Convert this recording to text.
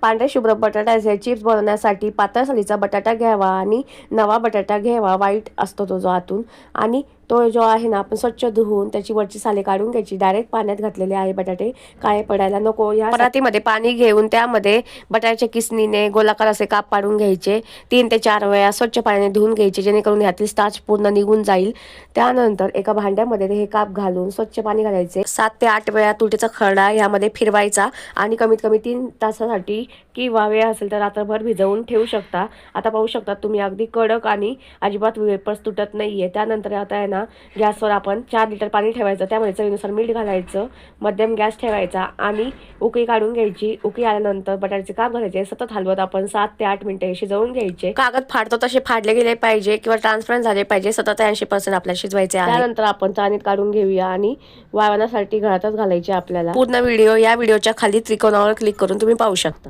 पांढरे शुभ्र बटाट्याचे चिप्स बनवण्यासाठी पातळ सालीचा बटाटा घ्यावा आणि नवा बटाटा घ्यावा, वाईट असतो तो जो आतून, आणि तो जो आहे ना आपण स्वच्छ धुवून त्याची वरची साले काढून घ्यायची। डायरेक्ट पाण्यात घातलेले आहे बटाटे, काळे पडायला नको। या परातीमध्ये पाणी घेऊन त्यामध्ये बटाट्याच्या किसनीने गोलाकार असे काप पाडून घ्यायचे। 3 ते 4 वेळा स्वच्छ पाण्याने धुवून घ्यायचे, जेणेकरून यातील स्टार्च पूर्ण निघून जाईल। त्यानंतर एका भांड्यामध्ये हे काप घालून स्वच्छ पाणी घालायचे। 7 ते 8 वेळा तुरीचा खरडा यामध्ये फिरवायचा आणि कमीत कमी 3 तासासाठी किंवा वेळ असेल तर रात्रभर भिजवून ठेवू शकता। आता पाहू शकता तुम्ही अगदी कडक आणि अजिबात वेपर्स तुटत नाहीये। त्यानंतर आता आहे ना गॅसवर आपण 4 लिटर पाणी ठेवायचं, त्यामध्ये चवीनुसार मीठ घालायचं, मध्यम गॅस ठेवायचा आणि उकळी काढून घ्यायची। उकळी आल्यानंतर बटाट्याचे काप घालायचे, सतत हलवत आपण 7 ते 8 मिनिटे शिजवून घ्यायचे। कागद फाडतो तसे फाडले गेले पाहिजे किंवा ट्रान्सपरंट झाले पाहिजे, 70 ते 80% आपल्याला शिजवायचे आहे। त्यानंतर आपण चाळणीत काढून घेऊया आणि वाळवण्यासाठी घरातच घालायचे आपल्याला। पूर्ण व्हिडिओ या व्हिडिओच्या खाली त्रिकोणावर क्लिक करून तुम्ही पाहू शकता।